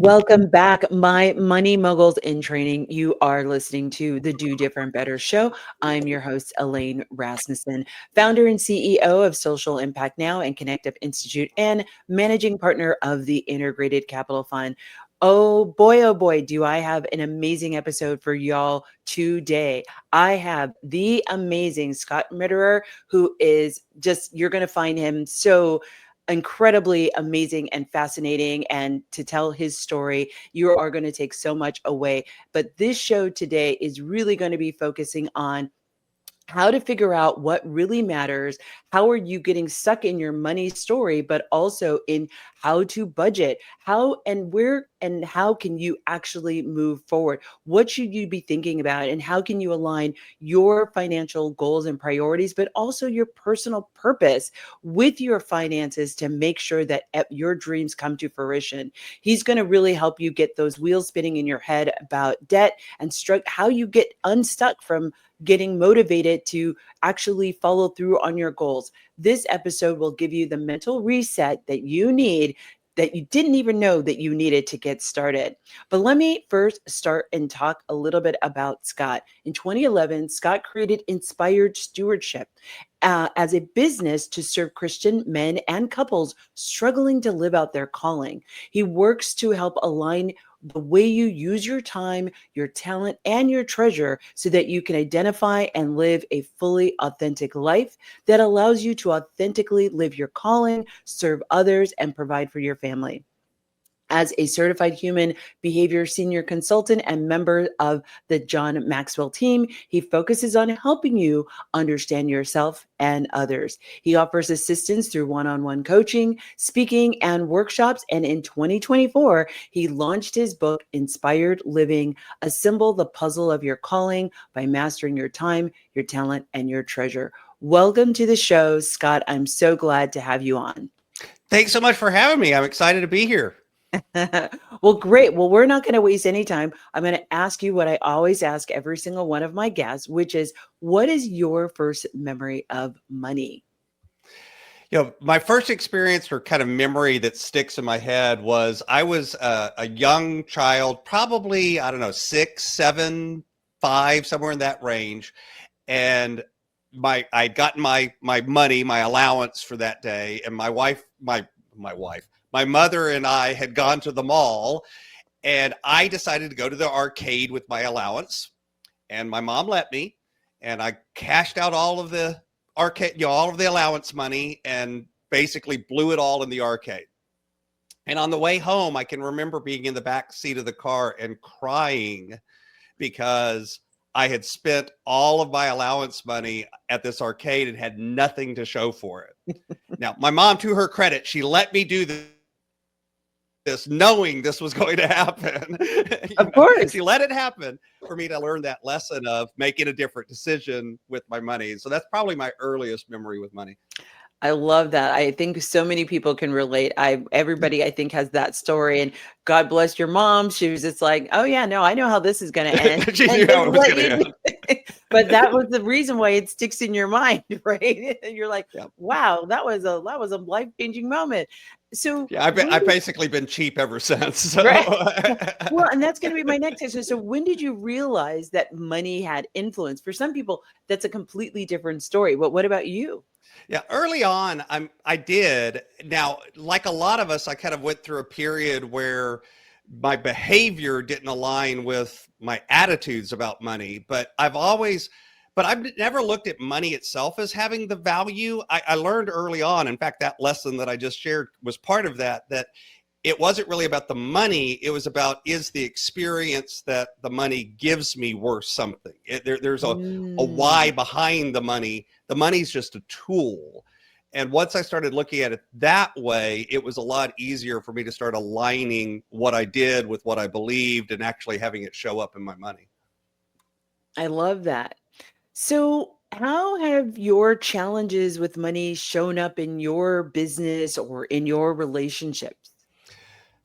Welcome back, my money moguls in training. You are listening to the Do.Different.Better Show. I'm your host, Elaine Rasmussen, founder and CEO of Social Impact Now and Connective Institute, and managing partner of the Integrated Capital Fund. Oh boy, do I have an amazing episode for y'all today. I have the amazing Scott Maderer, who is just, you're going to find him so incredibly amazing and fascinating, and to tell his story you are going to take so much away. But this show today is really going to be focusing on how to figure out what really matters. How are you getting stuck in your money story, but also in how to budget, how and where and how can you actually move forward? What should you be thinking about, and how can you align your financial goals and priorities, but also your personal purpose with your finances to make sure that your dreams come to fruition? He's going to really help you get those wheels spinning in your head about debt and how you get unstuck from getting motivated to actually follow through on your goals. This episode will give you the mental reset that you need, that you didn't even know that you needed to get started. But let me first start and talk a little bit about Scott. In 2011, Scott created Inspired Stewardship as a business to serve Christian men and couples struggling to live out their calling. He works to help align the way you use your time, your talent, and your treasure so that you can identify and live a fully authentic life that allows you to authentically live your calling, serve others, and provide for your family. As a certified human behavior senior consultant and member of the John Maxwell team, he focuses on helping you understand yourself and others. He offers assistance through one-on-one coaching, speaking, and workshops. And in 2024, he launched his book, Inspired Living: Assemble the Puzzle of Your Calling by Mastering Your Time, Your Talent, and Your Treasure. Welcome to the show, Scott. I'm so glad to have you on. Thanks so much for having me. I'm excited to be here. Well, great. Well, we're not going to waste any time. I'm going to ask you what I always ask every single one of my guests, which is, what is your first memory of money? My first experience or kind of memory that sticks in my head was I was a young child, probably, I don't know, 6, 7, 5, somewhere in that range. And I'd gotten my money, my allowance for that day. And my mother and I had gone to the mall, and I decided to go to the arcade with my allowance, and my mom let me, and I cashed out all of the arcade, all of the allowance money, and basically blew it all in the arcade. And on the way home, I can remember being in the back seat of the car and crying because I had spent all of my allowance money at this arcade and had nothing to show for it. Now, my mom, to her credit, she let me do this knowing this was going to happen. Of course. She let it happen for me to learn that lesson of making a different decision with my money. So that's probably my earliest memory with money. I love that. I think so many people can relate. Everybody I think has that story, and God bless your mom. She was just like, "Oh yeah, no, I know how this is going to end." She knew how it was going to end. But that was the reason why it sticks in your mind, right? And you're like, Yep. "Wow, that was a life-changing moment." So yeah, I've basically been cheap ever since. So. Right. Well, and that's going to be my next question. So when did you realize that money had influence? For some people, that's a completely different story. But what about you? Yeah, early on, I did. Now, like a lot of us, I kind of went through a period where my behavior didn't align with my attitudes about money, but I've never looked at money itself as having the value. I learned early on, in fact, that lesson that I just shared was part of that it wasn't really about the money. It was about, is the experience that the money gives me worth something? There's a why behind the money. The money's just a tool. And once I started looking at it that way, it was a lot easier for me to start aligning what I did with what I believed and actually having it show up in my money. I love that. So how have your challenges with money shown up in your business or in your relationships?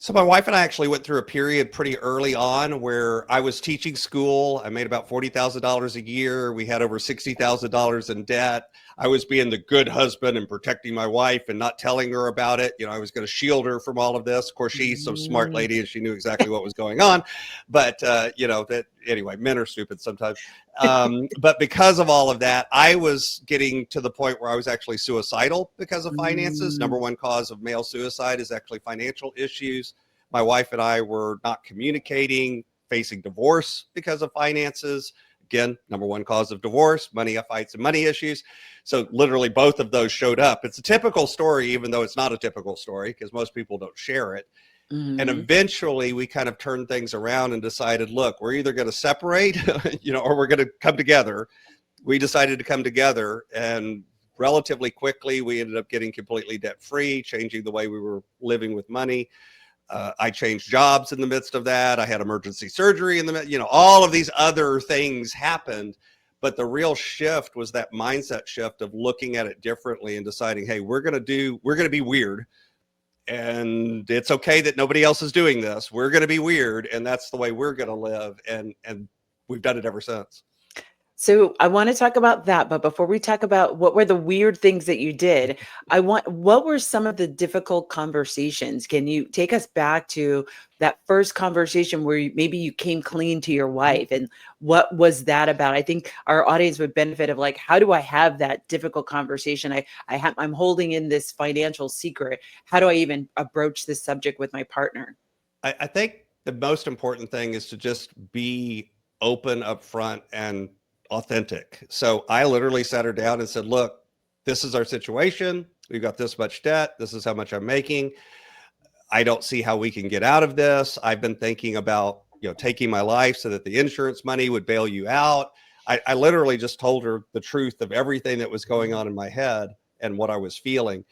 So my wife and I actually went through a period pretty early on where I was teaching school. I made about $40,000 a year. We had over $60,000 in debt. I was being the good husband and protecting my wife and not telling her about it. I was going to shield her from all of this. Of course, she's some smart Mm. lady and she knew exactly what was going on. But, that anyway, men are stupid sometimes. But because of all of that, I was getting to the point where I was actually suicidal because of finances. Number one cause of male suicide is actually financial issues. My wife and I were not communicating, facing divorce because of finances. Again, number one cause of divorce, money fights and money issues. So literally both of those showed up. It's a typical story, even though it's not a typical story because most people don't share it. And Mhm. eventually we kind of turned things around and decided, look, we're either going to separate, or we're going to come together. We decided to come together, and relatively quickly we ended up getting completely debt free, changing the way we were living with money. I changed jobs in the midst of that. I had emergency surgery in the, all of these other things happened. But the real shift was that mindset shift of looking at it differently and deciding, hey, we're going to be weird. And it's okay that nobody else is doing this. We're going to be weird. And that's the way we're going to live. And we've done it ever since. So I want to talk about that, but before we talk about what were the weird things that you did, what were some of the difficult conversations? Can you take us back to that first conversation where maybe you came clean to your wife, and what was that about? I think our audience would benefit of like, how do I have that difficult conversation? I'm holding in this financial secret. How do I even approach this subject with my partner? I think the most important thing is to just be open up front and authentic. So I literally sat her down and said, look, this is our situation. We've got this much debt. This is how much I'm making. I don't see how we can get out of this. I've been thinking about, taking my life so that the insurance money would bail you out. I literally just told her the truth of everything that was going on in my head and what I was feeling.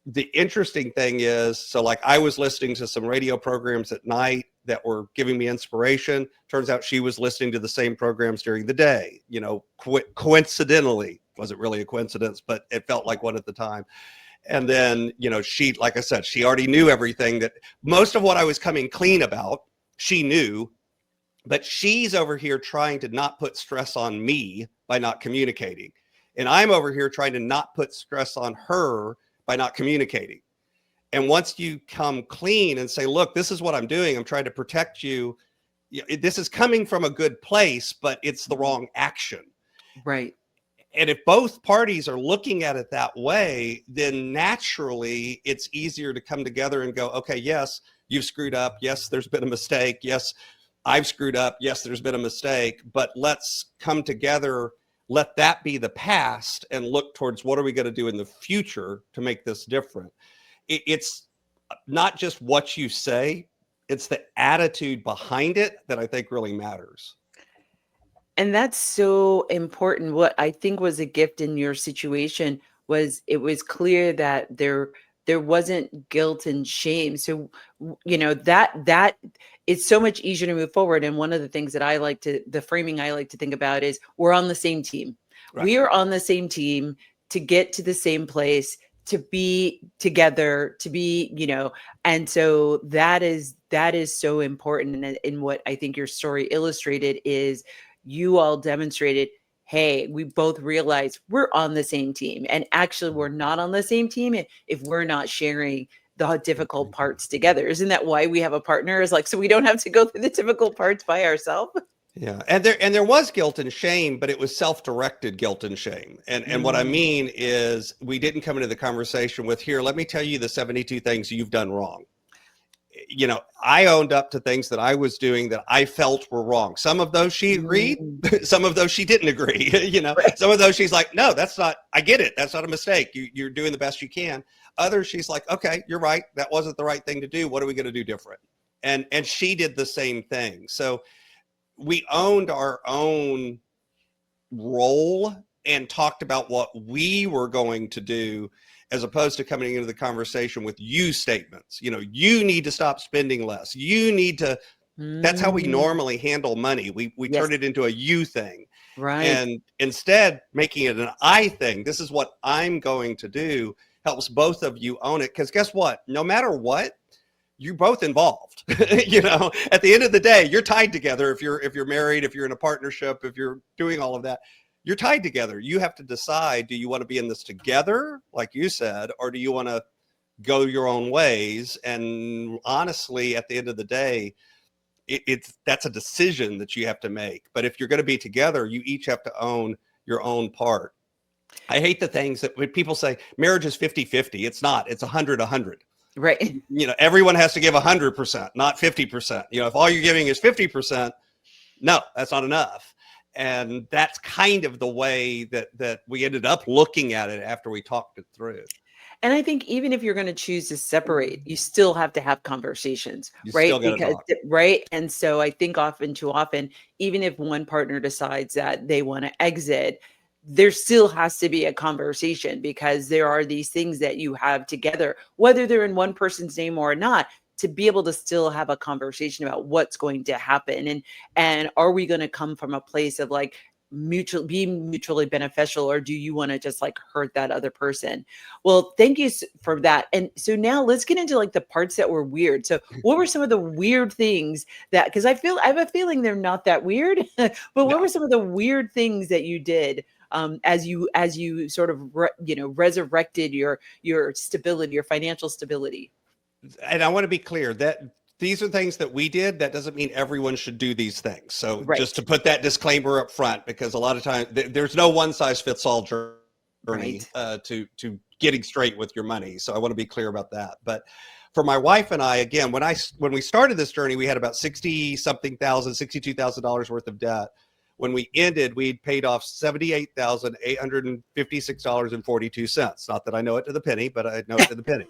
The interesting thing is, so like I was listening to some radio programs at night that were giving me inspiration. Turns out she was listening to the same programs during the day, coincidentally. Wasn't really a coincidence, but it felt like one at the time. And then, she, like I said, she already knew everything, that most of what I was coming clean about, she knew, but she's over here trying to not put stress on me by not communicating. And I'm over here trying to not put stress on her by not communicating. And once you come clean and say, look, this is what I'm doing, I'm trying to protect you. This is coming from a good place, but it's the wrong action. Right. And if both parties are looking at it that way, then naturally it's easier to come together and go, okay, yes, you've screwed up. Yes, there's been a mistake. Yes, I've screwed up. Yes, there's been a mistake, but let's come together. Let that be the past and look towards what are we going to do in the future to make this different. It's not just what you say, it's the attitude behind it that I think really matters. And that's so important. What I think was a gift in your situation was it was clear that there wasn't guilt and shame. So that it's so much easier to move forward. And one of the things that the framing I like to think about is we're on the same team. Right. We are on the same team to get to the same place, to be together, to be, and so that is so important. And in what I think your story illustrated is you all demonstrated, hey, we both realize we're on the same team. And actually, we're not on the same team if we're not sharing the difficult parts together. Isn't that why we have a partner? Is like, so we don't have to go through the difficult parts by ourselves. Yeah. And there was guilt and shame, but it was self-directed guilt and shame. And what I mean is we didn't come into the conversation with, here, let me tell you the 72 things you've done wrong. I owned up to things that I was doing that I felt were wrong. Some of those she agreed, some of those she didn't agree. Right. Some of those she's like, no, that's not, I get it. That's not a mistake. You're doing the best you can. Others, she's like, okay, you're right. That wasn't the right thing to do. What are we going to do different? And she did the same thing. So we owned our own role and talked about what we were going to do, as opposed to coming into the conversation with you statements. You need to stop spending less. You need to, that's how we normally handle money. We Yes. turn it into a you thing. Right. And instead making it an I thing, this is what I'm going to do, helps both of you own it. Because guess what? No matter what, you're both involved. At the end of the day, you're tied together. If you're married, if you're in a partnership, if you're doing all of that, you're tied together. You have to decide, do you want to be in this together, like you said, or do you want to go your own ways? And honestly, at the end of the day, that's a decision that you have to make. But if you're going to be together, you each have to own your own part. I hate the things that when people say marriage is 50-50. It's not. It's 100-100. Right. Everyone has to give 100%, not 50%. If all you're giving is 50%, no, that's not enough. And that's kind of the way that we ended up looking at it after we talked it through. And I think even if you're going to choose to separate, you still have to have conversations, You right? still got to Because, talk. right. And so I think too often, even if one partner decides that they want to exit, there still has to be a conversation, because there are these things that you have together, whether they're in one person's name or not, to be able to still have a conversation about what's going to happen. And are we going to come from a place of like being mutually beneficial, or do you want to just like hurt that other person? Well, thank you for that. And so now let's get into like the parts that were weird. So what were some of the weird things that, because I have a feeling they're not that weird, but what were some of the weird things that you did as you sort of resurrected your stability, your financial stability? And I want to be clear that these are things that we did. That doesn't mean everyone should do these things. So Right. just to put that disclaimer up front, because a lot of times there's no one size fits all journey Right. to getting straight with your money. So I want to be clear about that. But for my wife and I, again, when we started this journey, we had about $62,000 worth of debt. When we ended, we'd paid off $78,856.42. Not that I know it to the penny, but I know it to the penny.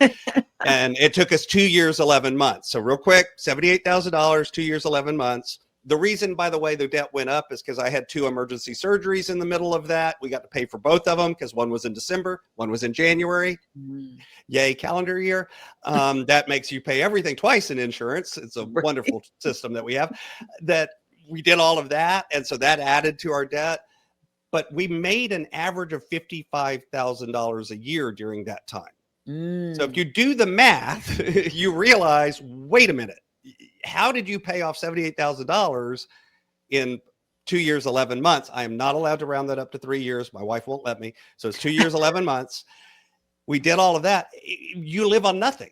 And it took us 2 years, 11 months. So real quick, $78,000, 2 years, 11 months. The reason, by the way, the debt went up is because I had 2 emergency surgeries in the middle of that. We got to pay for both of them because one was in December, one was in January. Yay, calendar year. That makes you pay everything twice in insurance. It's a wonderful system that we have. That we did all of that. And so that added to our debt. But we made an average of $55,000 a year during that time. So if you do the math, you realize, wait a minute, how did you pay off $78,000 in 2 years, 11 months? I am not allowed to round that up to 3 years. My wife won't let me. So it's 2 years, 11 months. We did all of that. You live on nothing.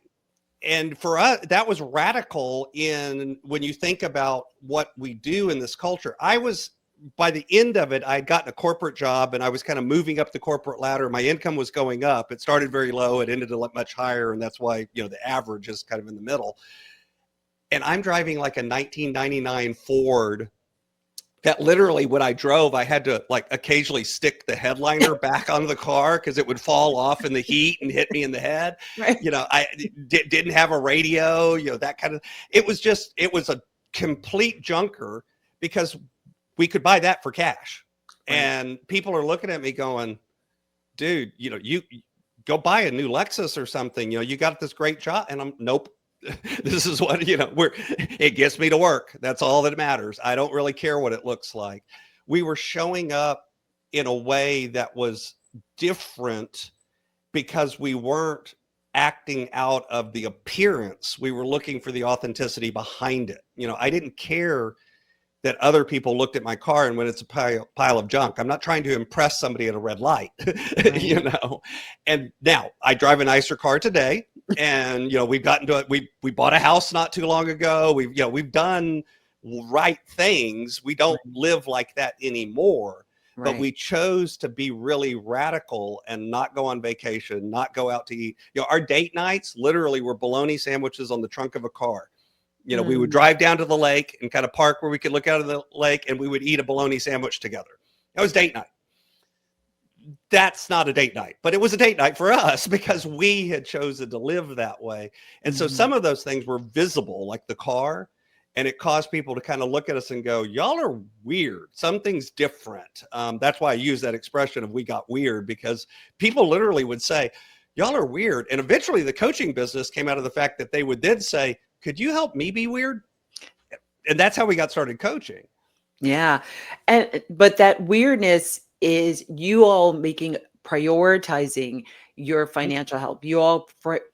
And for us, that was radical when you think about what we do in this culture. By the end of it, I had gotten a corporate job and I was kind of moving up the corporate ladder. My income was going up. It started very low. It ended up much higher. And that's why, the average is kind of in the middle. And I'm driving like a 1999 Ford that literally when I drove, I had to like occasionally stick the headliner back on the car because it would fall off in the heat and hit me in the head. Right. I didn't have a radio, that kind of, it was a complete junker because we could buy that for cash. Right. And people are looking at me going, dude, you go buy a new Lexus or something, you got this great job. And I'm, nope. This is what, it gets me to work. That's all that matters. I don't really care what it looks like. We were showing up in a way that was different because we weren't acting out of the appearance. We were looking for the authenticity behind it. I didn't care that other people looked at my car and when it's a pile of junk. I'm not trying to impress somebody at a red light, And now I drive a nicer car today. And we've gotten to it. We bought a house not too long ago. We've done right things. We don't live like that anymore. Right. But we chose to be really radical and not go on vacation, not go out to eat. Our date nights literally were bologna sandwiches on the trunk of a car. We would drive down to the lake and kind of park where we could look out of the lake, and we would eat a bologna sandwich together. That was date night. That's not a date night, but it was a date night for us because we had chosen to live that way. And so some of those things were visible, like the car, and it caused people to kind of look at us and go, y'all are weird. Something's different. That's why I use that expression of we got weird, because people literally would say, y'all are weird. And eventually the coaching business came out of the fact that they would then say, could you help me be weird? And that's how we got started coaching. Yeah. But that weirdness is you all prioritizing your financial health. You all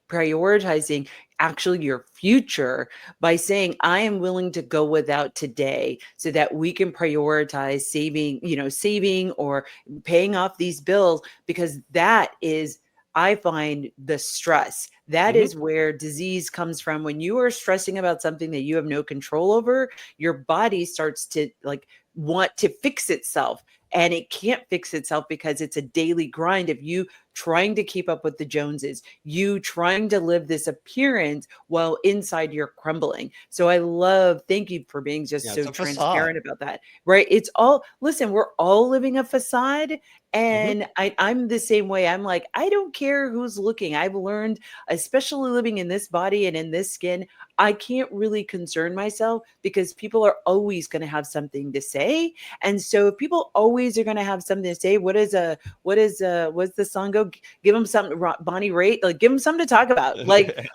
prioritizing actually your future by saying, I am willing to go without today so that we can prioritize saving or paying off these bills, because that is, I find, the stress. That Hmm. is where disease comes from. When you are stressing about something that you have no control over, your body starts to like want to fix itself. And it can't fix itself because it's a daily grind of you trying to keep up with the Joneses, you trying to live this appearance while inside you're crumbling. So thank you for being just Yeah, so it's a facade. transparent about that, right? It's all, listen, we're all living a facade. Hmm. And I'm the same way. I'm like, I don't care who's looking. I've learned, especially living in this body and in this skin, I can't really concern myself because people are always going to have something to say. And so if people always are going to have something to say, what's the song go? Give them something, Bonnie Raitt, like give them something to talk about. Like,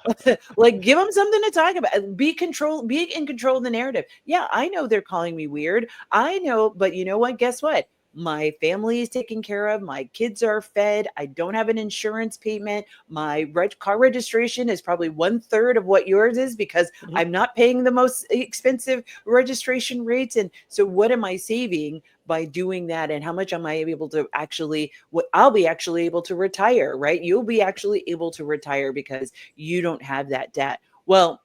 like give them something to talk about. Be in control of the narrative. Yeah, I know they're calling me weird. I know, but you know what? Guess what? My family is taken care of. My kids are fed. I don't have an insurance payment. My car registration is probably 1/3 of what yours is because Hmm. I'm not paying the most expensive registration rates. And so, what am I saving by doing that? And how much am I able to actually, what I'll be actually able to retire, right? You'll be actually able to retire because you don't have that debt. Well,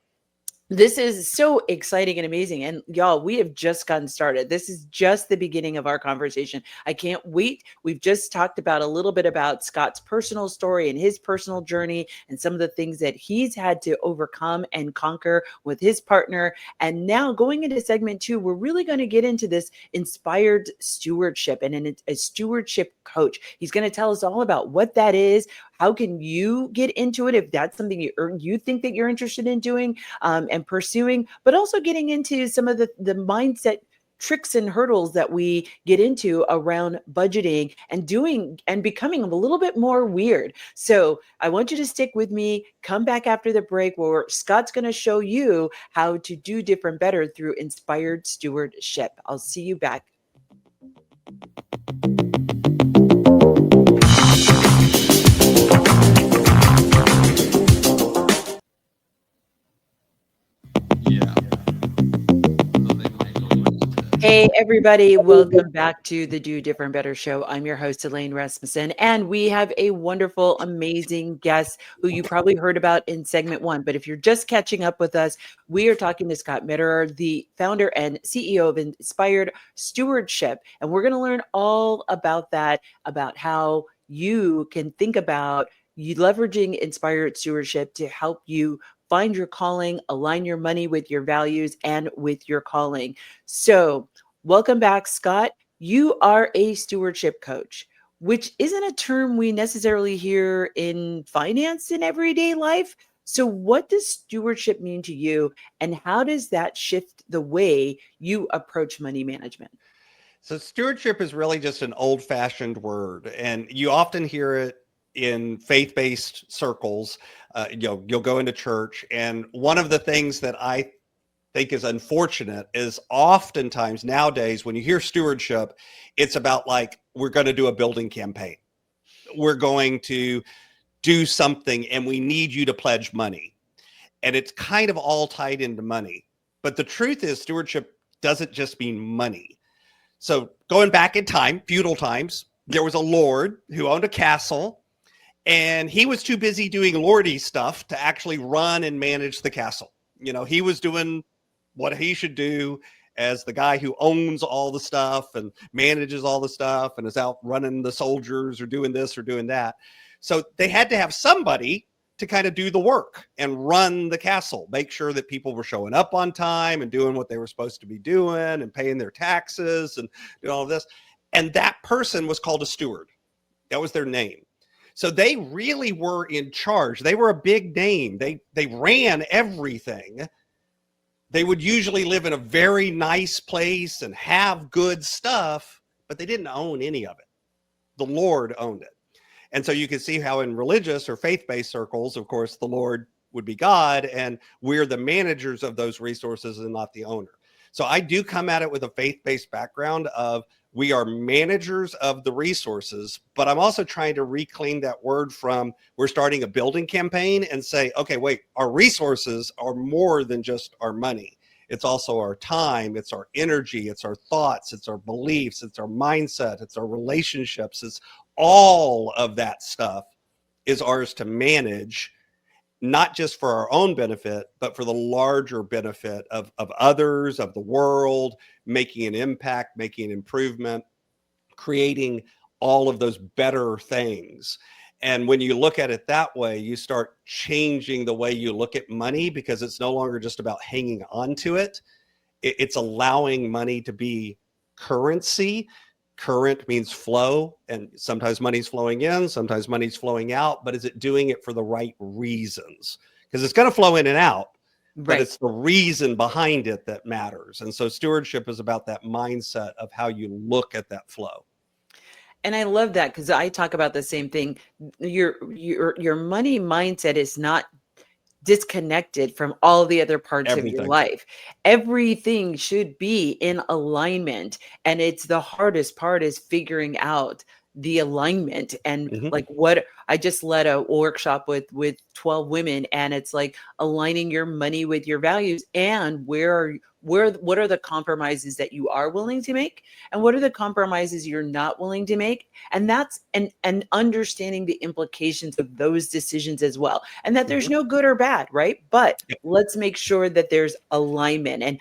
this is so exciting and amazing. And y'all, we have just gotten started. This is just the beginning of our conversation. I can't wait. We've just talked about a little bit about Scott's personal story and his personal journey and some of the things that he's had to overcome and conquer with his partner. And now going into segment 2, we're really going to get into this inspired stewardship and a stewardship coach. He's going to tell us all about what that is. How can you get into it if that's something you think that you're interested in doing and pursuing, but also getting into some of the mindset tricks and hurdles that we get into around budgeting and doing and becoming a little bit more weird. So I want you to stick with me. Come back after the break where Scott's going to show you how to do different better through inspired stewardship. I'll see you back. Hey, everybody, welcome back to the Do Different Better Show. I'm your host, Elaine Rasmussen, and we have a wonderful, amazing guest who you probably heard about in segment 1. But if you're just catching up with us, we are talking to Scott Maderer, the founder and CEO of Inspired Stewardship. And we're going to learn all about that, about how you can think about you leveraging inspired stewardship to help you find your calling, align your money with your values and with your calling. So, welcome back, Scott. You are a stewardship coach, which isn't a term we necessarily hear in finance in everyday life. So, what does stewardship mean to you, and how does that shift the way you approach money management? So stewardship is really just an old-fashioned word, and you often hear it in faith-based circles. You'll go into church, and one of the things that I think is unfortunate is oftentimes nowadays when you hear stewardship, it's about like we're going to do a building campaign, we're going to do something, and we need you to pledge money, and it's kind of all tied into money. But the truth is, stewardship doesn't just mean money. So going back in time, feudal times, there was a lord who owned a castle, and he was too busy doing lordy stuff to actually run and manage the castle. He was doing what he should do as the guy who owns all the stuff and manages all the stuff and is out running the soldiers or doing this or doing that. So they had to have somebody to kind of do the work and run the castle, make sure that people were showing up on time and doing what they were supposed to be doing and paying their taxes and doing all of this. And that person was called a steward. That was their name. So they really were in charge. They were a big name. They ran everything. They would usually live in a very nice place and have good stuff, but they didn't own any of it. The Lord owned it. And so you can see how in religious or faith-based circles, of course, the Lord would be God, and we're the managers of those resources and not the owner. So I do come at it with a faith-based background of We are managers of the resources, but I'm also trying to reclaim that word from we're starting a building campaign and say, okay, wait, our resources are more than just our money. It's also our time, it's our energy, it's our thoughts, it's our beliefs, it's our mindset, it's our relationships, it's all of that stuff is ours to manage, not just for our own benefit, but for the larger benefit of others, of the world, making an impact, making an improvement, creating all of those better things. And when you look at it that way, you start changing the way you look at money, because it's no longer just about hanging on to it. It's allowing money to be currency. Current means flow, and sometimes money's flowing in, sometimes money's flowing out, but is it doing it for the right reasons? Because it's going to flow in and out, but Right. it's the reason behind it that matters. And so stewardship is about that mindset of how you look at that flow. And I love that, because I talk about the same thing. Your money mindset is not disconnected from all the other parts of your Everything. life. Everything should be in alignment. And it's the hardest part is figuring out the alignment. And Mm-hmm. like, what I just led a workshop with 12 women, and it's like aligning your money with your values, and what are the compromises that you are willing to make, and what are the compromises you're not willing to make. And that's and understanding the implications of those decisions as well, and that there's Mm-hmm. no good or bad, right? But Yep. let's make sure that there's alignment. And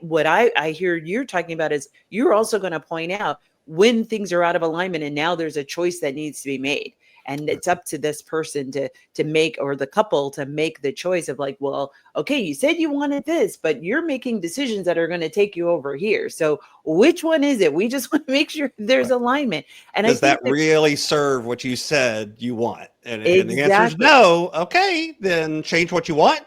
what I hear you're talking about is you're also going to point out when things are out of alignment, and now there's a choice that needs to be made, and it's up to this person to make, or the couple to make the choice of like, well, okay, you said you wanted this, but you're making decisions that are going to take you over here. So which one is it? We just want to make sure there's Right. alignment. And I Does think that that really serve what you said you want? And the answer is exactly. no. Okay, then change what you want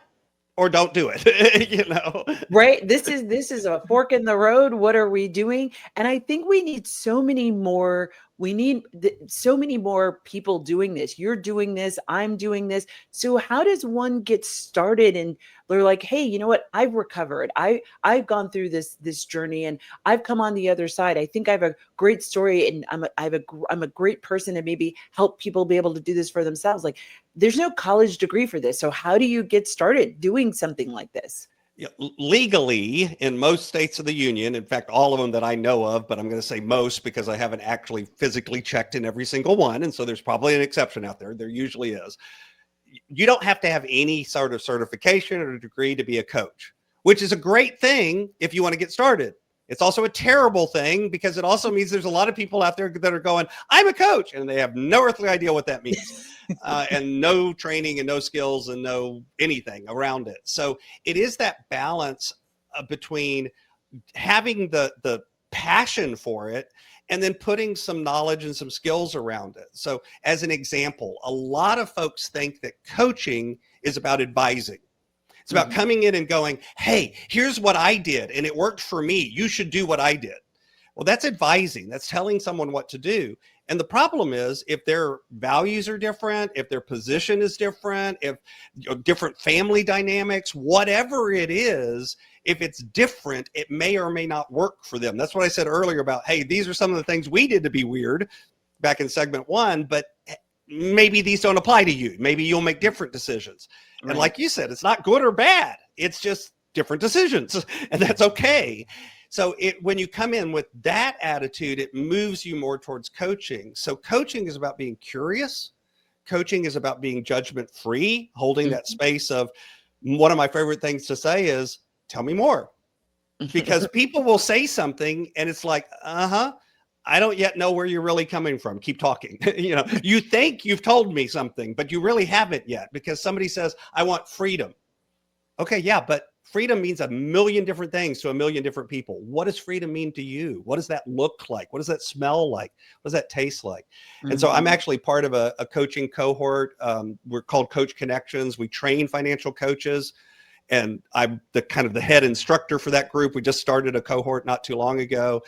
or don't do it. You know. Right? This is a fork in the road. What are we doing? And I think we need so many more. We need so many more people doing this. You're doing this. I'm doing this. So how does one get started? And they're like, hey, you know what? I've recovered. I've gone through this journey, and I've come on the other side. I think I have a great story, and I'm a great person to maybe help people be able to do this for themselves. Like, there's no college degree for this. So how do you get started doing something like this? Yeah, legally, in most states of the union, in fact, all of them that I know of, but I'm going to say most because I haven't actually physically checked in every single one. And so there's probably an exception out there. There usually is. You don't have to have any sort of certification or degree to be a coach, which is a great thing if you want to get started. It's also a terrible thing because it also means there's a lot of people out there that are going, I'm a coach, and they have no earthly idea what that means, and no training and no skills and no anything around it. So it is that balance between having the passion for it and then putting some knowledge and some skills around it. So as an example, a lot of folks think that coaching is about advising. It's about coming in and going, hey, here's what I did and it worked for me. You should do what I did. Well, that's advising. That's telling someone what to do. And the problem is if their values are different, if their position is different, if different family dynamics, whatever it is, if it's different, it may or may not work for them. That's what I said earlier about, hey, these are some of the things we did to be weird back in segment 1, but maybe these don't apply to you. Maybe you'll make different decisions. Right. And like you said, it's not good or bad. It's just different decisions, and that's okay. So when you come in with that attitude, it moves you more towards coaching. So coaching is about being curious. Coaching is about being judgment-free, holding that space of, one of my favorite things to say is, tell me more. Because people will say something and it's like, I don't yet know where you're really coming from. Keep talking. You think you've told me something, but you really haven't yet, because somebody says, I want freedom. Okay, yeah, but freedom means a million different things to a million different people. What does freedom mean to you? What does that look like? What does that smell like? What does that taste like? And so I'm actually part of a coaching cohort. We're called Coach Connections. We train financial coaches, and I'm the head instructor for that group. We just started a cohort not too long ago.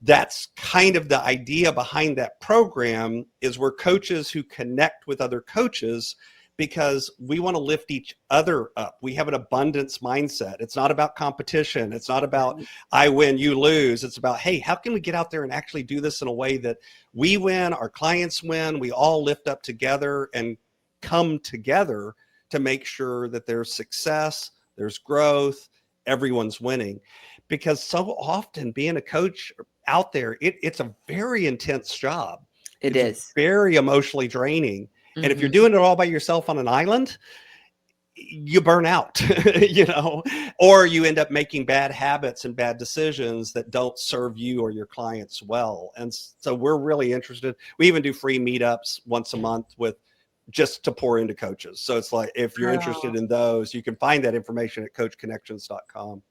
That's kind of the idea behind that program, is we're coaches who connect with other coaches, because we want to lift each other up. We have an abundance mindset. It's not about competition. It's not about I win, you lose. It's about, hey, how can we get out there and actually do this in a way that we win, our clients win, we all lift up together and come together to make sure that there's success, there's growth, everyone's winning. Because so often being a coach out there, it's a very intense job. It It's is. very emotionally draining. And if you're doing it all by yourself on an island, you burn out, or you end up making bad habits and bad decisions that don't serve you or your clients well. And so we're really interested. We even do free meetups once a month just to pour into coaches. So it's like, if you're interested in those, you can find that information at coachconnections.com.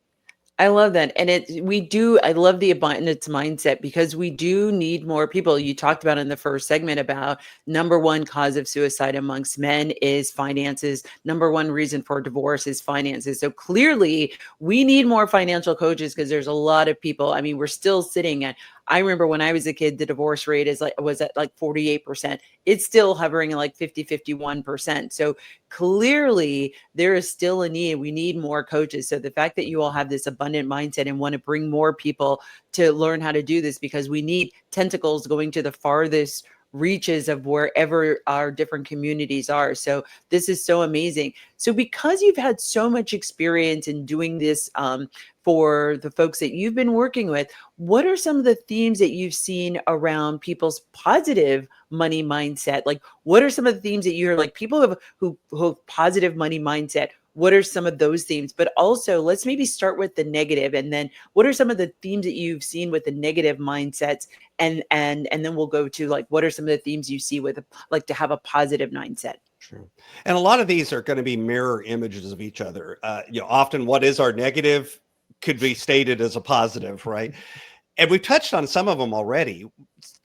I love that. And I love the abundance mindset, because we do need more people. You talked about in the first segment about number one cause of suicide amongst men is finances. Number one reason for divorce is finances. So clearly we need more financial coaches, because there's a lot of people. I mean, we're still sitting at, I remember when I was a kid, the divorce rate was at like 48%. It's still hovering at like 50, 51%. So clearly there is still a need. We need more coaches. So the fact that you all have this abundant mindset and want to bring more people to learn how to do this, because we need tentacles going to the farthest reaches of wherever our different communities are. So this is so amazing. So because you've had so much experience in doing this for the folks that you've been working with, what are some of the themes that you've seen around people's positive money mindset? Like, what are some of the themes that you're like, people who have positive money mindset? What are some of those themes? But also, let's maybe start with the negative, and then what are some of the themes that you've seen with the negative mindsets? And then we'll go to like, what are some of the themes you see with like to have a positive mindset? True. And a lot of these are going to be mirror images of each other. Often what is our negative could be stated as a positive, right? And we've touched on some of them already.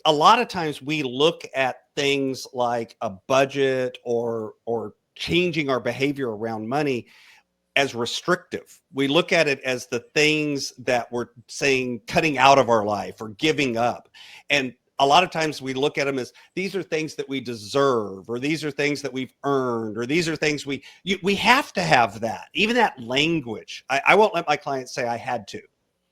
A lot of times we look at things like a budget or changing our behavior around money as restrictive. We look at it as the things that we're saying cutting out of our life or giving up. And a lot of times we look at them as these are things that we deserve, or these are things that we've earned, or these are things we have to have that. Even that language. I won't let my clients say I had to.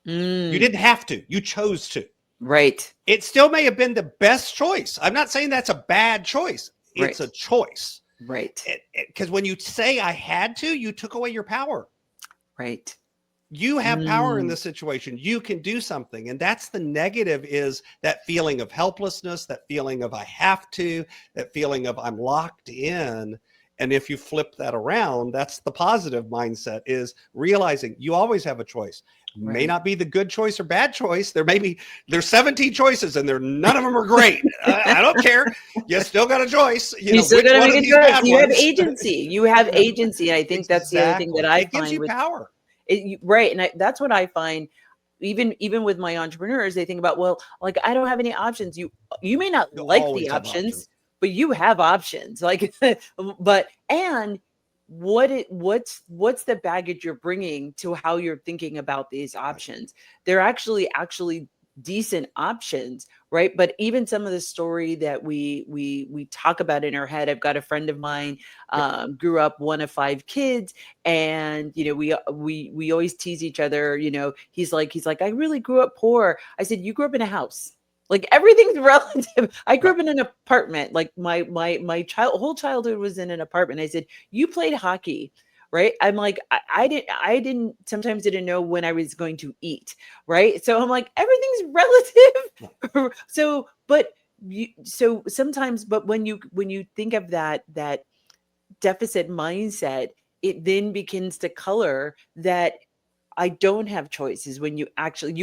You didn't have to. You chose to. Right. It still may have been the best choice. I'm not saying that's a bad choice. It's a choice. Right. Because when you say I had to, you took away your power. Right. You have power in this situation. You can do something. And that's the negative, is that feeling of helplessness, that feeling of I have to, that feeling of I'm locked in. And if you flip that around, that's the positive mindset, is realizing you always have a choice. Right. May not be the good choice or bad choice. There's 17 choices and none of them are great. I don't care. You still got a choice. You still got to make a choice. You have agency. You have agency. I think that's the other thing that I find. It gives you power. Right. And that's what I find, even with my entrepreneurs, they think about, well, like, I don't have any options. You may not like the options, but you have options. Like, and what's the baggage you're bringing to how you're thinking about these options? They're actually decent options, right? But even some of the story that we talk about in our head. I've got a friend of mine, grew up one of 5 kids, and we always tease each other. He's like, I really grew up poor. I said, you grew up in a house. Like, everything's relative. I grew up in an apartment. Like, my whole childhood was in an apartment. I said, you played hockey, right? I'm like, I sometimes didn't know when I was going to eat, right? So I'm like, everything's relative. Sometimes, but when you think of that deficit mindset, it then begins to color that I don't have choices, when you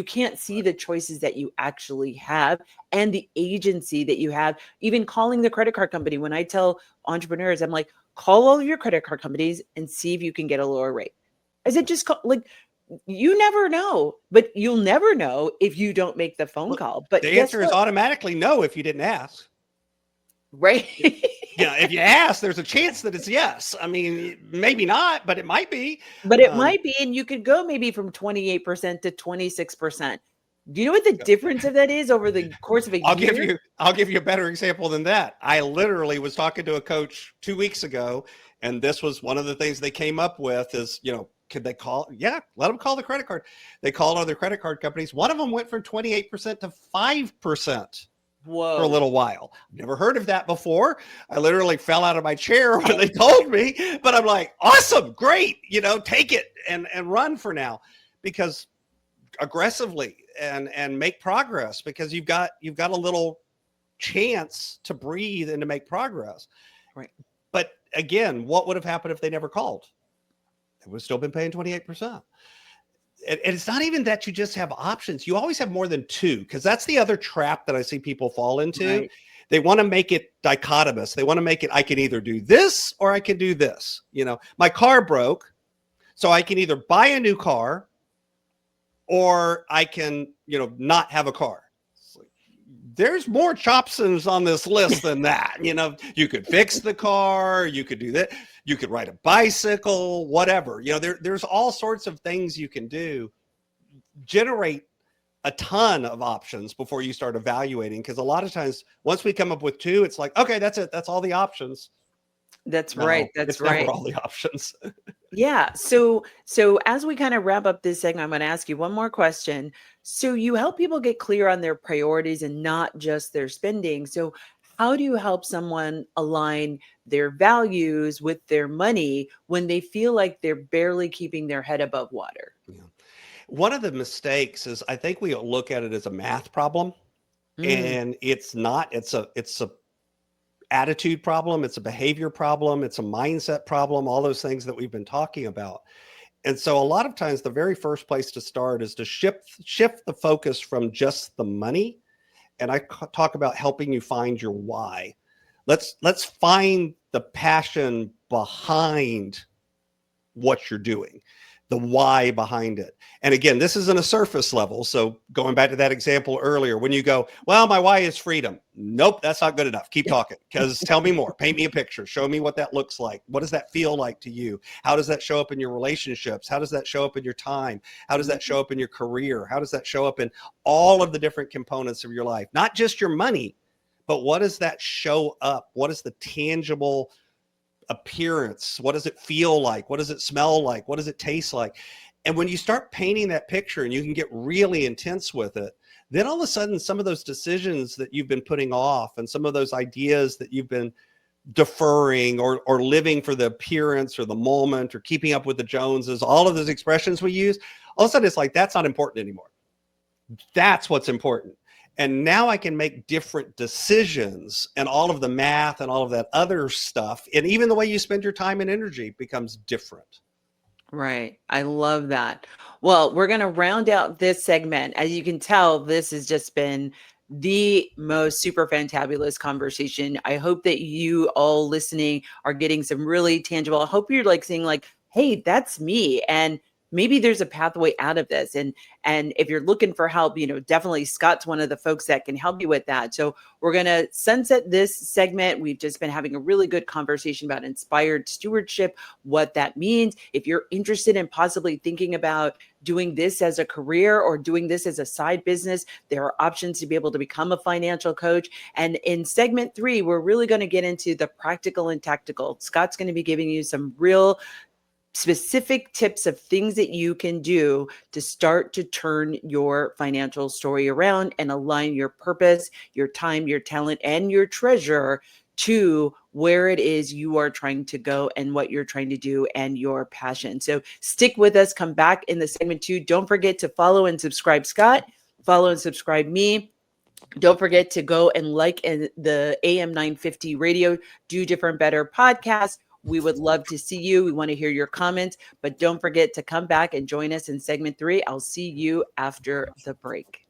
can't see the choices that you actually have and the agency that you have. Even calling the credit card company. When I tell entrepreneurs, I'm like, call all of your credit card companies and see if you can get a lower rate. I said, just call. Like, you never know, but you'll never know if you don't make the phone call. But the answer is automatically no if you didn't ask. Right. If you ask, there's a chance that it's yes. I mean, maybe not, but it might be. But it might be, and you could go maybe from 28% to 26%. Do you know what the difference of that is over the course of a year? I'll give you a better example than that. I literally was talking to a coach 2 weeks ago, and this was one of the things they came up with is, could they call? Yeah, let them call the credit card. They called other credit card companies. One of them went from 28% to 5% for a Whoa. little while. I've never heard of that before. I literally fell out of my chair when they told me, but I'm like, awesome, great, take it and run for now, because aggressively and make progress, because you've got a little chance to breathe and to make progress. Right. But again, what would have happened if they never called? They would have still been paying 28%. And it's not even that you just have options. You always have more than two, because that's the other trap that I see people fall into. Right. They want to make it dichotomous. They want to make it, I can either do this or I can do this. My car broke, so I can either buy a new car or I can, not have a car. There's more options on this list than that. You could fix the car, you could do that, you could ride a bicycle, whatever. There's all sorts of things you can do. Generate a ton of options before you start evaluating, because a lot of times once we come up with two, it's like, okay, that's it. That's all the options. That's No, right. That's it's right. never all the options. Yeah. So as we kind of wrap up this segment, I'm going to ask you one more question. So you help people get clear on their priorities and not just their spending. So how do you help someone align their values with their money when they feel like they're barely keeping their head above water? Yeah. One of the mistakes is, I think we look at it as a math problem, Mm, and it's not. It's a attitude problem. It's a behavior problem. It's a mindset problem. All those things that we've been talking about. And so a lot of times the very first place to start is to shift the focus from just the money. And I talk about helping you find your why. Let's find the passion behind what you're doing, the why behind it. And again, this isn't a surface level. So going back to that example earlier, when you go, well, my why is freedom. Nope, that's not good enough. Keep talking, because tell me more. Paint me a picture. Show me what that looks like. What does that feel like to you? How does that show up in your relationships? How does that show up in your time? How does that show up in your career? How does that show up in all of the different components of your life? Not just your money, but what does that show up? What is the tangible appearance? What does it feel like? What does it smell like? What does it taste like? And when you start painting that picture and you can get really intense with it, then all of a sudden some of those decisions that you've been putting off and some of those ideas that you've been deferring or living for the appearance or the moment or keeping up with the Joneses, all of those expressions we use, all of a sudden it's like, that's not important anymore. That's what's important. And now I can make different decisions, and all of the math and all of that other stuff, and even the way you spend your time and energy becomes different. right. I love that. Well, we're going to round out this segment. As you can tell, this has just been the most super fantabulous conversation. I hope that you all listening are getting some really tangible. I hope you're like saying like, hey, that's me. And maybe there's a pathway out of this. And if you're looking for help, definitely Scott's one of the folks that can help you with that. So we're going to sunset this segment. We've just been having a really good conversation about inspired stewardship, what that means. If you're interested in possibly thinking about doing this as a career or doing this as a side business, there are options to be able to become a financial coach. And in segment 3, we're really going to get into the practical and tactical. Scott's going to be giving you some real specific tips of things that you can do to start to turn your financial story around and align your purpose, your time, your talent, and your treasure to where it is you are trying to go and what you're trying to do and your passion. So stick with us. Come back in the segment 2. Don't forget to follow and subscribe Scott. Follow and subscribe me. Don't forget to go and like the AM 950 radio Do Different Better podcast. We would love to see you. We want to hear your comments, but don't forget to come back and join us in segment 3. I'll see you after the break.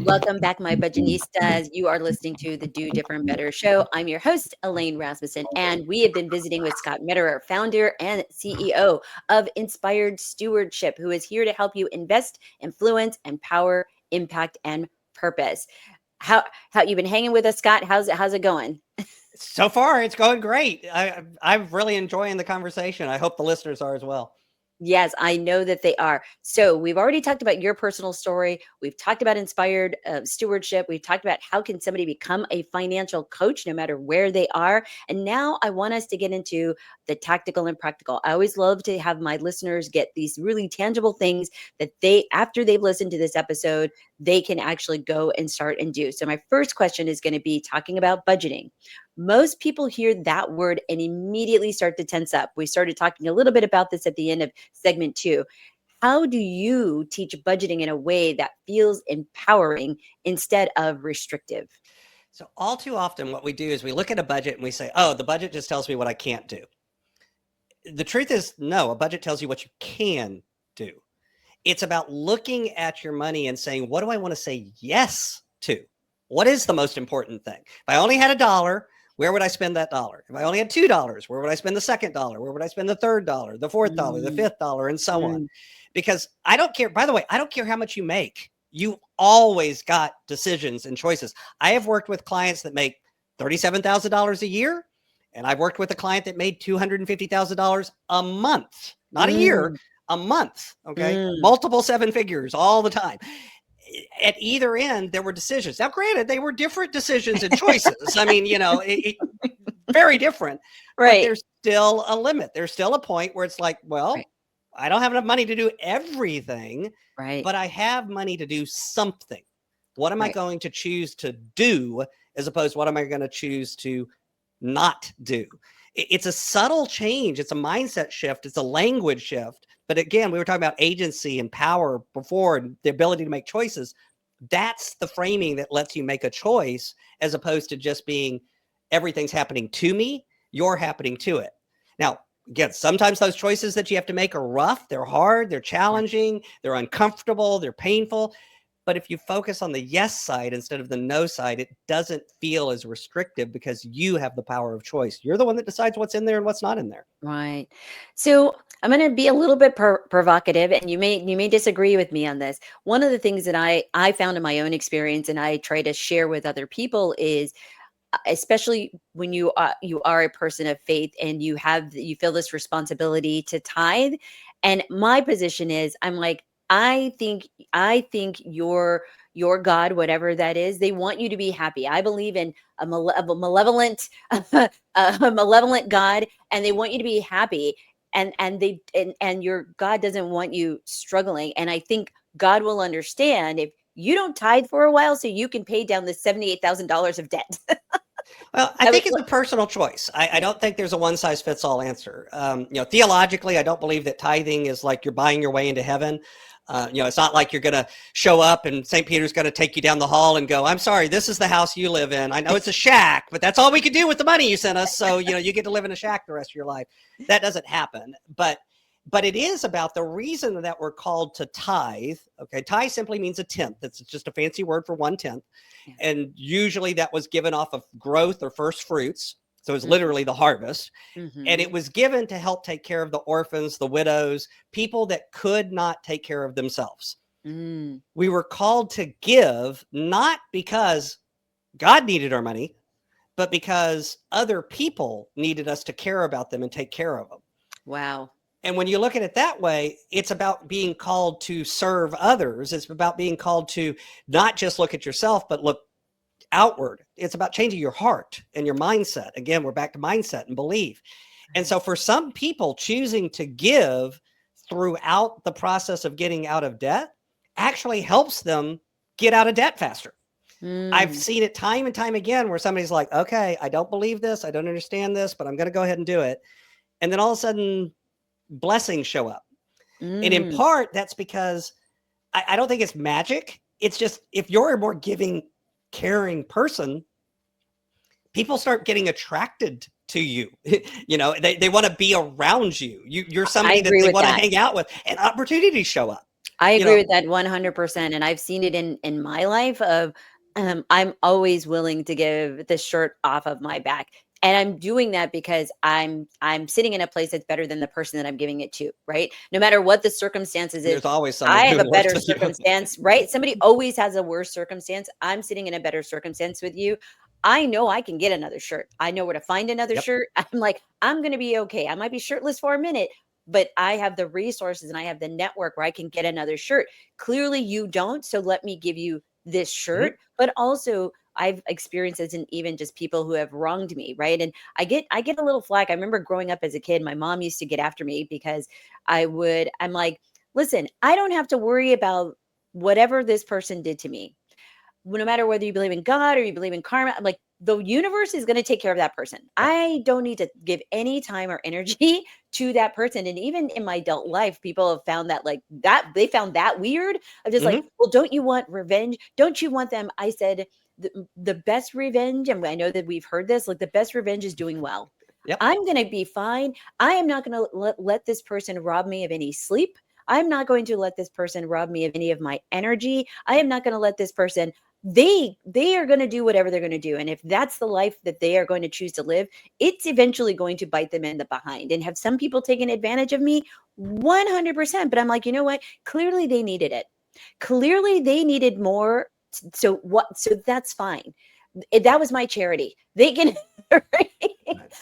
Welcome back, my budgetistas. You are listening to the Do Different Better Show. I'm your host, Elaine Rasmussen, and we have been visiting with Scott Maderer, founder and CEO of Inspired Stewardship, who is here to help you invest, influence, empower, impact, and purpose. How you've been hanging with us, Scott? How's it going? So far, it's going great. I'm really enjoying the conversation. I hope the listeners are as well. Yes, I know that they are. So we've already talked about your personal story. We've talked about inspired stewardship. We've talked about how can somebody become a financial coach no matter where they are. And now I want us to get into the tactical and practical. I always love to have my listeners get these really tangible things that they, after they've listened to this episode, they can actually go and start and do. So my first question is going to be talking about budgeting. Most people hear that word and immediately start to tense up. We started talking a little bit about this at the end of segment 2. How do you teach budgeting in a way that feels empowering instead of restrictive? So all too often what we do is we look at a budget and we say, oh, the budget just tells me what I can't do. The truth is, no, a budget tells you what you can do. It's about looking at your money and saying, what do I want to say yes to? What is the most important thing? If I only had $1, where would I spend that dollar? If I only had $2, where would I spend the second dollar? Where would I spend the third dollar, the fourth dollar, the fifth dollar, and so on? Because I don't care. By the way, I don't care how much you make. You always got decisions and choices. I have worked with clients that make $37,000 a year, and I've worked with a client that made $250,000 a month, not a year, a month. Okay. Multiple 7 figures all the time. At either end, there were decisions. Now, granted, they were different decisions and choices. I mean, very different. Right. But there's still a limit. There's still a point where it's like, well, Right. I don't have enough money to do everything, Right. but I have money to do something. What am I Right. going to choose to do as opposed to what am I going to choose to not do? It's a subtle change. It's a mindset shift. It's a language shift. But again, we were talking about agency and power before and the ability to make choices. That's the framing that lets you make a choice as opposed to just being everything's happening to me, you're happening to it. Now, again, sometimes those choices that you have to make are rough, they're hard, they're challenging, they're uncomfortable, they're painful. But if you focus on the yes side instead of the no side, it doesn't feel as restrictive because you have the power of choice. You're the one that decides what's in there and what's not in there. Right. So I'm going to be a little bit provocative, and you may disagree with me on this. One of the things that I found in my own experience, and I try to share with other people, is especially when you are a person of faith and you feel this responsibility to tithe. And my position is, I'm like, I think your God, whatever that is, they want you to be happy. I believe in a malevolent a malevolent God, and they want you to be happy. And your God doesn't want you struggling. And I think God will understand if you don't tithe for a while so you can pay down the $78,000 of debt. Well, I think it's a personal choice. I don't think there's a one size fits all answer. Theologically, I don't believe that tithing is like you're buying your way into heaven. It's not like you're going to show up and St. Peter's going to take you down the hall and go, I'm sorry, this is the house you live in. I know it's a shack, but that's all we can do with the money you sent us. So, you get to live in a shack the rest of your life. That doesn't happen. But it is about the reason that we're called to tithe. Okay. Tithe simply means a tenth. It's just a fancy word for 1/10. Yeah. And usually that was given off of growth or first fruits. So it's literally the harvest. And it was given to help take care of the orphans, the widows, people that could not take care of themselves. We were called to give, not because God needed our money, but because other people needed us to care about them and take care of them. Wow. And when you look at it that way, it's about being called to serve others. It's about being called to not just look at yourself, but look outward. It's about changing your heart and your mindset. Again, we're back to mindset and belief. And so for some people, choosing to give throughout the process of getting out of debt actually helps them get out of debt faster. I've seen it time and time again where somebody's like, okay, I don't believe this. I don't understand this, but I'm going to go ahead and do it. And then all of a sudden blessings show up. And in part, that's because I don't think it's magic. It's just, if you're a more giving, caring person, people start getting attracted to you. They want to be around you. You're somebody that they want to hang out with, and opportunities show up. I agree with that 100%. And I've seen it in my life of I'm always willing to give the shirt off of my back. And I'm doing that because I'm sitting in a place that's better than the person that I'm giving it to, right? No matter what the circumstances is, there's always I have a better circumstance, right? Somebody always has a worse circumstance. I'm sitting in a better circumstance with you. I know I can get another shirt. I know where to find another Yep. shirt. I'm like, I'm going to be okay. I might be shirtless for a minute, but I have the resources and I have the network where I can get another shirt. Clearly you don't. So let me give you this Mhm. shirt. But also I've experienced this in even just people who have wronged me. Right. And I get a little flack. I remember growing up as a kid, my mom used to get after me because I'm like, listen, I don't have to worry about whatever this person did to me, no matter whether you believe in God or you believe in karma. I'm like, the universe is going to take care of that person. Right. I don't need to give any time or energy to that person. And even in my adult life, people have found that like that, they found that weird. I'm just like, Mhm. well, don't you want revenge? Don't you want them? I said, the best revenge, and I know that we've heard this, like the best revenge is doing well. Yep. I'm going to be fine. I am not going to let this person rob me of any sleep. I'm not going to let this person rob me of any of my energy. I am not going to let this person, they are going to do whatever they're going to do, and if that's the life that they are going to choose to live, it's eventually going to bite them in the behind. And have some people taken advantage of me? 100%. But I'm like, you know what, clearly they needed it. Clearly they needed more. So what? So that's fine. That was my charity. They can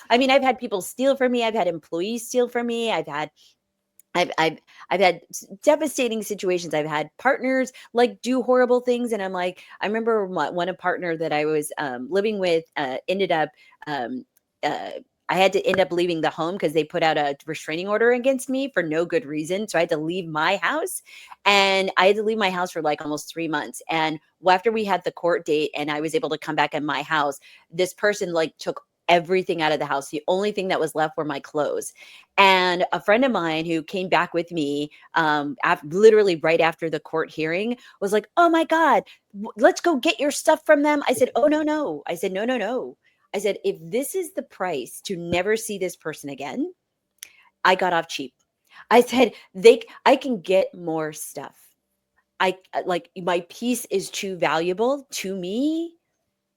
I mean, I've had people steal from me, I've had employees steal from me, I've I've I've had devastating situations. I've had partners like do horrible things, and I'm like, I remember one a partner that I was living with ended up. Um, uh, I had to end up leaving the home because they put out a restraining order against me for no good reason. So I had to leave my house, and I had to leave my house for like almost 3 months. And after we had the court date, and I was able to come back in my house, this person like took everything out of the house. The only thing that was left were my clothes. And a friend of mine who came back with me, literally right after the court hearing, was like, "Oh my God, let's go get your stuff from them." I said, "Oh, no, no." I said, "No, no, no." I said, "If this is the price to never see this person again," I got off cheap. I said, I can get more stuff. Like my peace is too valuable to me,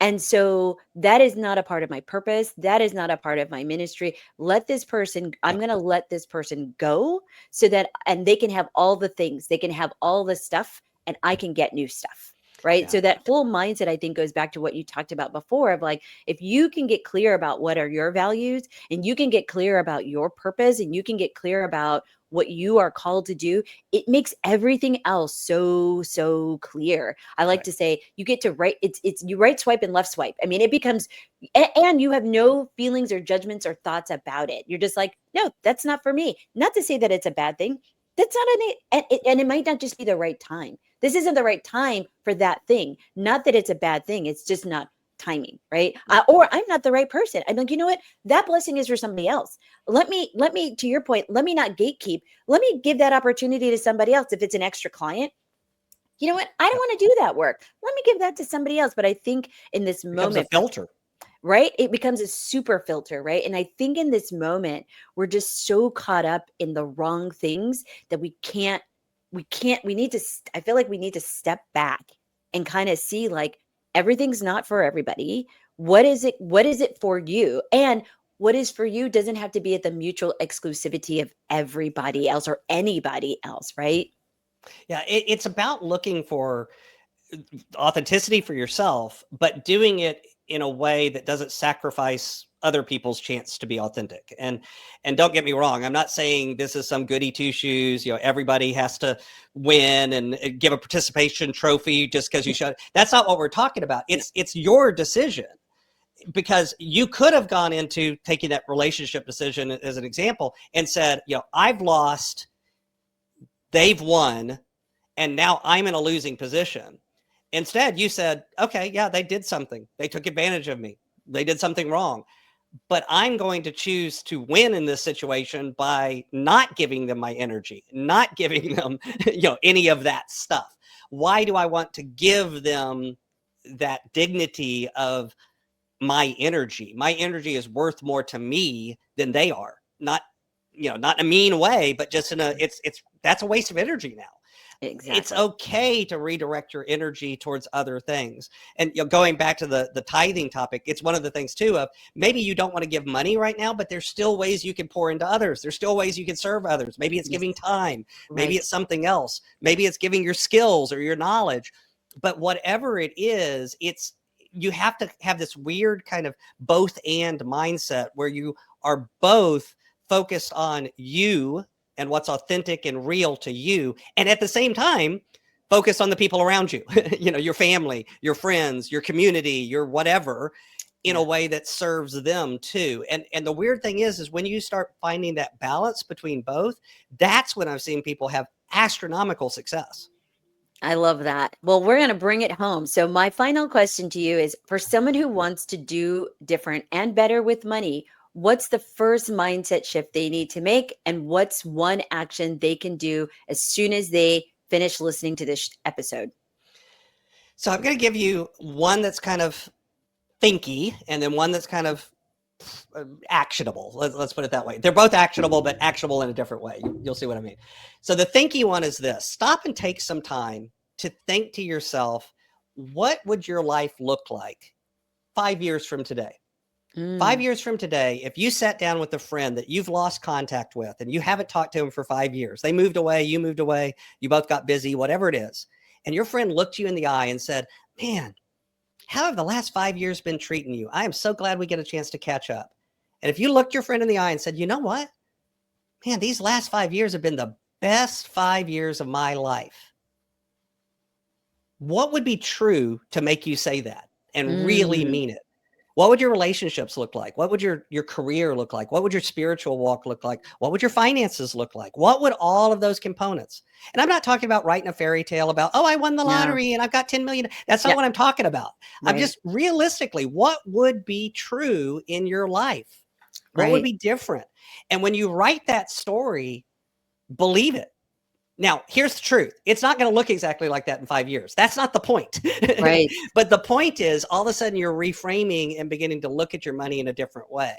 and so that is not a part of my purpose. That is not a part of my ministry. I'm Yeah. going to let this person go so that, and they can have all the things, they can have all the stuff, and I can get new stuff. Right. Yeah. So that whole mindset, I think, goes back to what you talked about before of like, if you can get clear about what are your values, and you can get clear about your purpose, and you can get clear about what you are called to do, it makes everything else so clear. I like Right. to say you get to right, it's you right swipe and left swipe. I mean, it becomes, and you have no feelings or judgments or thoughts about it. You're just like, no, that's not for me. Not to say that it's a bad thing. That's not and it might not just be the right time. This isn't the right time for that thing. Not that it's a bad thing. It's just not timing, right? Or I'm not the right person. I'm like, you know what? That blessing is for somebody else. Let me, to your point, let me not gatekeep. Let me give that opportunity to somebody else. If it's an extra client, you know what? I don't Yep. want to do that work. Let me give that to somebody else. But I think in this Becomes a moment, filter. right, it becomes a super filter, right? And I think in this moment, we're just so caught up in the wrong things that we need to, I feel like we need to step back and kind of see like everything's not for everybody. What is it for you? And what is for you doesn't have to be at the mutual exclusivity of everybody else or anybody else, right? Yeah. It's about looking for authenticity for yourself, but doing it in a way that doesn't sacrifice other people's chance to be authentic. And don't get me wrong, I'm not saying this is some goody two shoes, everybody has to win and give a participation trophy just because you showed. That's not what we're talking about. It's your decision, because you could have gone into taking that relationship decision as an example and said, I've lost, they've won, and now I'm in a losing position. Instead, you said, okay, yeah, they did something. They took advantage of me. They did something wrong. But I'm going to choose to win in this situation by not giving them my energy, not giving them, any of that stuff. Why do I want to give them that dignity of my energy? My energy is worth more to me than they are. Not, not in a mean way, but just in that's a waste of energy now. It's Exactly. okay to redirect your energy towards other things. And going back to the tithing topic, it's one of the things too of maybe you don't want to give money right now, but there's still ways you can pour into others. There's still ways you can serve others. Maybe it's Yes. giving time. Maybe Right. it's something else. Maybe it's giving your skills or your knowledge. But whatever it is, you have to have this weird kind of both and mindset where you are both focused on you and what's authentic and real to you. And at the same time, focus on the people around you, your family, your friends, your community, your whatever, in a way that serves them too. And the weird thing is when you start finding that balance between both, that's when I've seen people have astronomical success. I love that. Well, we're going to bring it home. So my final question to you is, for someone who wants to do different and better with money, what's the first mindset shift they need to make? And what's one action they can do as soon as they finish listening to this episode? So I'm going to give you one that's kind of thinky and then one that's kind of actionable. Let's put it that way. They're both actionable, but actionable in a different way. You'll see what I mean. So the thinky one is this: stop and take some time to think to yourself, what would your life look like 5 years from today? 5 years from today, if you sat down with a friend that you've lost contact with and you haven't talked to him for 5 years, they moved away, you moved away, you both got busy, whatever it is, and your friend looked you in the eye and said, man, how have the last 5 years been treating you? I am so glad we get a chance to catch up. And if you looked your friend in the eye and said, you know what? Man, these last 5 years have been the best 5 years of my life. What would be true to make you say that and really mean it? What would your relationships look like? What would your career look like? What would your spiritual walk look like? What would your finances look like? What would all of those components? And I'm not talking about writing a fairy tale about, oh, I won the lottery and I've got 10 million. That's not what I'm talking about. Right. I'm just realistically, what would be true in your life? What would be different? And when you write that story, believe it. Now, here's the truth. It's not going to look exactly like that in 5 years. That's not the point. Right. But the point is, all of a sudden, you're reframing and beginning to look at your money in a different way.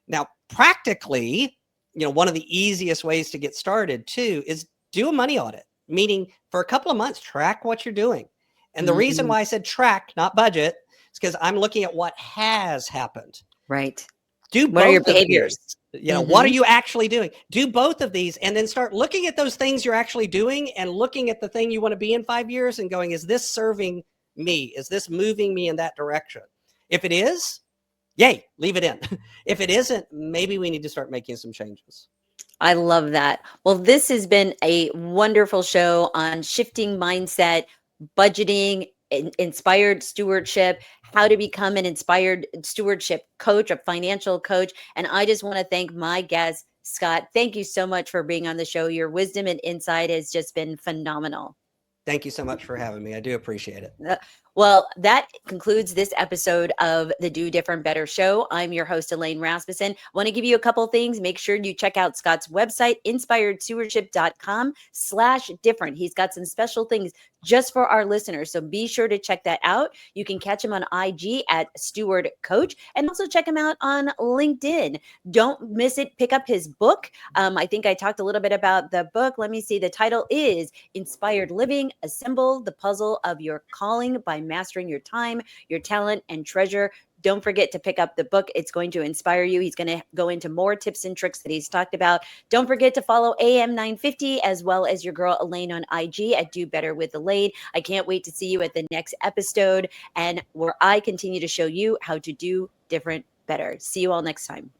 Now, practically, one of the easiest ways to get started, too, is do a money audit, meaning for a couple of months, track what you're doing. And the reason why I said track, not budget, is because I'm looking at what has happened. Right. Do what are your both behaviors? What are you actually doing? Do both of these and then start looking at those things you're actually doing and looking at the thing you want to be in 5 years and going, is this serving me? Is this moving me in that direction? If it is, yay, leave it in. If it isn't, maybe we need to start making some changes. I love that. Well, this has been a wonderful show on shifting mindset, budgeting, inspired stewardship, how to become an inspired stewardship coach, a financial coach. And I just want to thank my guest, Scott. Thank you so much for being on the show. Your wisdom and insight has just been phenomenal. Thank you so much for having me. I do appreciate it. Well, that concludes this episode of the Do Different Better Show. I'm your host, Elaine Rasmussen. I want to give you a couple things. Make sure you check out Scott's website, inspiredstewardship.com/different. He's got some special things just for our listeners. So be sure to check that out. You can catch him on IG at Steward Coach and also check him out on LinkedIn. Don't miss it. Pick up his book. I think I talked a little bit about the book. Let me see. The title is Inspired Living, Assemble the Puzzle of Your Calling by Mastering Your Time, Your Talent, and Treasure. Don't forget to pick up the book. It's going to inspire you. He's going to go into more tips and tricks that he's talked about. Don't forget to follow AM 950 as well as your girl Elaine on IG at Do Better with Elaine. I can't wait to see you at the next episode and where I continue to show you how to do different better. See you all next time.